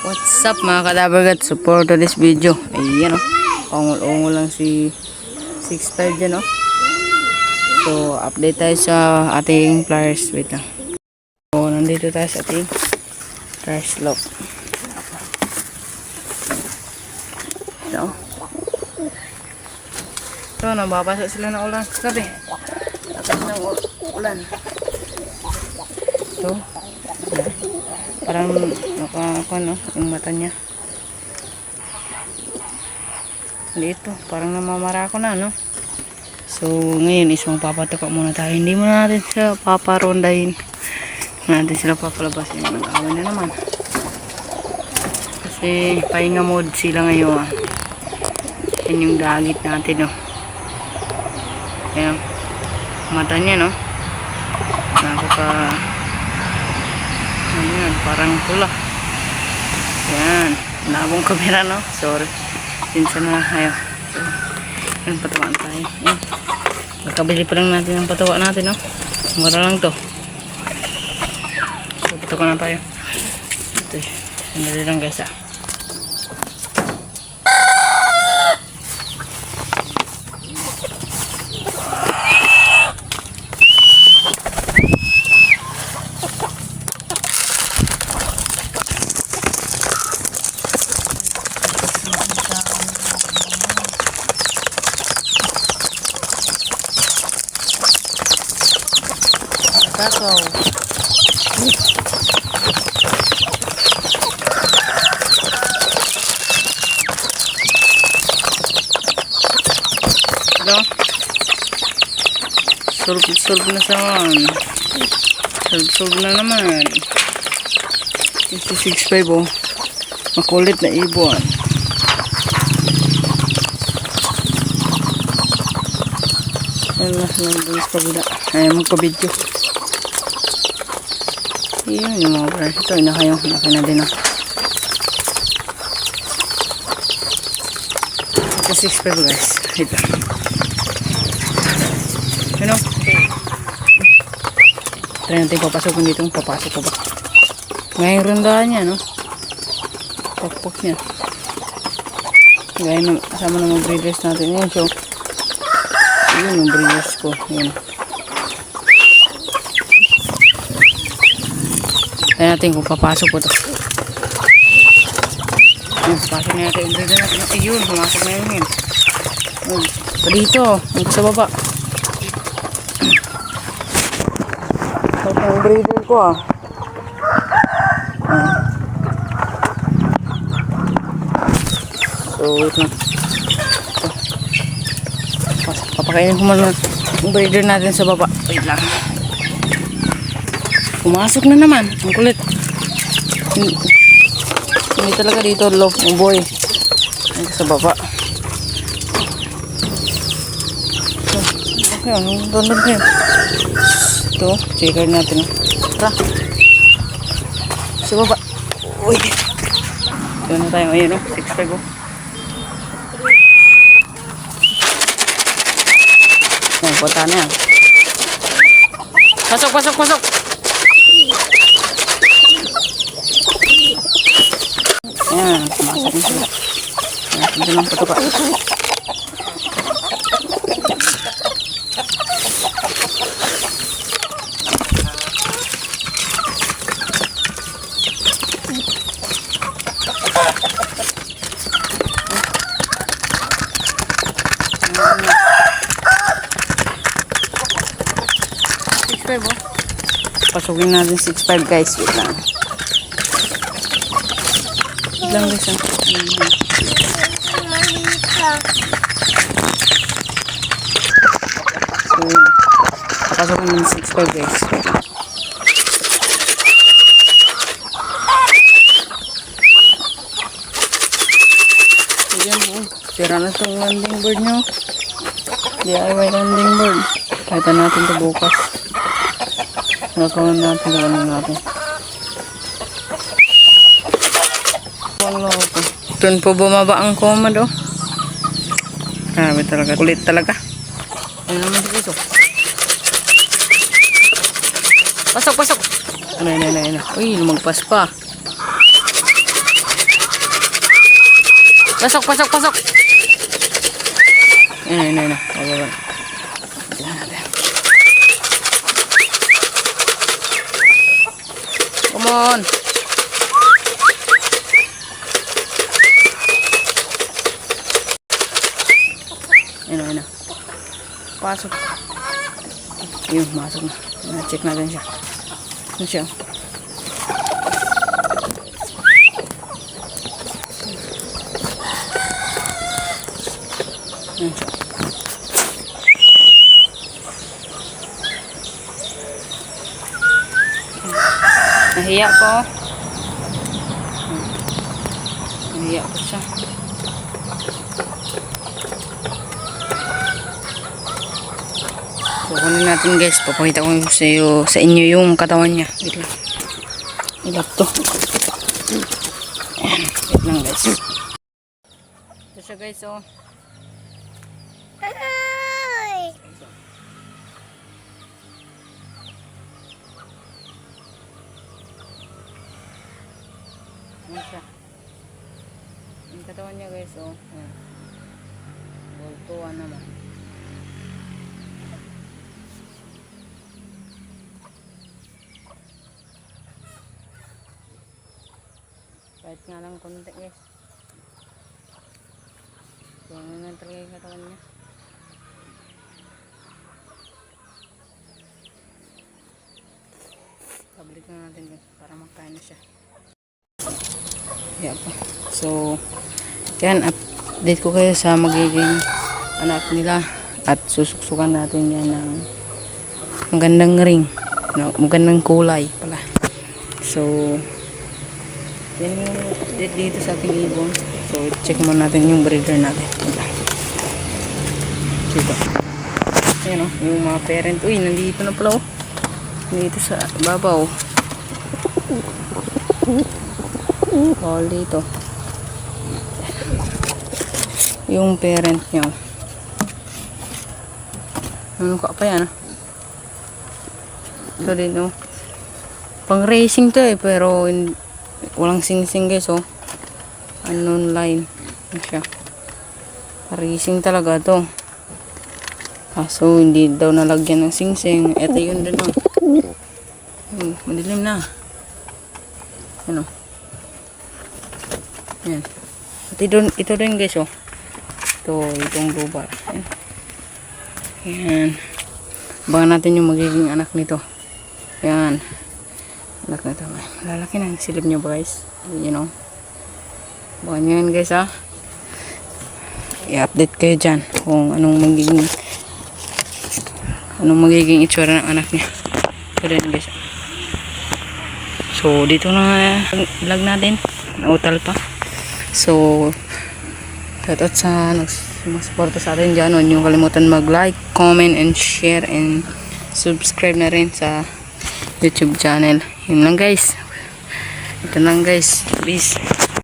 What's up mga kadabagat? Support to this video. Ayan o. Ungol-ungol lang si 6'5 dyan o. So update tayo sa ating pliers. Wait lang. So nandito tayo sa ating pliers lock. So nababasa sila ng ulan. Sabi tapos ng ulan. So parang no, yung mata niya dito parang namamara ko na no. So ngayon is magpapatuka muna tayo, hindi muna natin sila paparondahin, natin sila papalabasin, mag-awan na naman kasi pahinga mode sila ngayon. Yan yung dagit natin no. Ayan mata niya no, ayan, parang pula. Yan, nabong kamera no. Sorry. Pinsan na ayaw. So, yan, patukaan tayo. Yan. Magkabili pa lang natin ang patuwa natin no. Mura lang to. So, patukaan na tayo. Ito, sandali lang guys ah. Takaw. Hello? Solve na naman. Solve na naman. Ito 6'5 oh. Makulit na ibon. Ayan na, nandun sa kabila. Ayan, magpa-video. Yun yung mga brush. Ito, inakayo. Inakay na din ako. Ito 6'5 guys. Ito. Ano? Try natin papasok dito. Papasok ko ba? Ngayong rondahan niya, no? Pokpok niya. Gaya na, kasama na mga breeders natin yun. So, yun yung breeders ko. Yun. Kaya natin kung papasok ko to. Ayun, papasok na natin yung breeder natin. Ayun, pumasok na yun yun. Ayun, dito. Ang sa baba. Ito yung breeder ko ah. So, wait lang. Papakainin ko muna yung breeder natin sa baba. Wait lang. Pumasok na naman. Ang kulit. Hindi talaga dito love ng boy. Sa baba. So, okay, anong doon kayo? Ito, checker natin. Tara. Sa baba. Uy. Ito na tayo. Ayan o, 6'5 o. Ayan, punta na yan. Pasok, pasok, pasok. Ayan, pumasok na sila. Ayan, ito lang patuka. Pasukin natin 6'5 guys. Wait lang. Wait lang guys. So, pasukin natin 6'5 guys. Ayan po. Sira na itong landing bird nyo. DIY landing bird. Kahit natin ito bukas. Nakawan natin ano natin. Wala ko. Doon po bumaba ang komado. Grabe talaga. Kulit talaga. Ano naman dito? Pasok, pasok. Ano. Uy, lumagpas pa. Pasok, pasok, pasok. Ayun. Bababa. Tignan natin. Come on. Ayun. Pasok. Yun, masok na. Na-check natin siya. Ano siya? Ayan siya. Nahiya ko. Nahiya ko siya. So, kunin natin guys. Papakita ko sa inyo yung katawan niya. Wait lang. Ilap to. Ayan. Wait lang guys. Ito siya guys oh. Ayan siya. Yung katawan niya guys oh. Ayan. Bultuan naman. Kahit nga lang konti guys. Kaya nga talaga yung katawan niya. Pabalik na natin guys para makain na siya. Yeah pa. So, yan, update ko kayo sa magiging anak nila at susuksukan natin yan ng magandang ring, magandang kulay pala. So, yan yung update dito sa ating ibon. So, check muna natin yung breeder natin. Dito. Ayan o, yung mga parent. Uy, nandito na pala o. Nandito sa babaw. Bawal dito. Yung parent niya. Ano ka pa yan? Ito din o. Pang racing to eh, pero walang sing-sing guys oh. Unknown line. Ano siya? Racing talaga to. Kaso hindi daw nalagyan ng sing-sing. Ito yun din oh. Madilim na. Ano? Yan. Ito din guys oh. Itong blue bar. Yan. Abangan natin yung magiging anak nito. Yan. Anak na ito. Lalaki na yung silip nyo guys. You know. Abangan nyo yan guys ha. I-update kayo dyan kung anong magiging itsura ng anak niya. Ito din guys. So dito na vlog natin. Nautal pa. So shoutout sa nagsuporta sa atin dyan. Huwag nyo kalimutan mag-like, comment, and share, and subscribe na rin sa YouTube channel. Yun lang guys. Ito lang guys. Peace.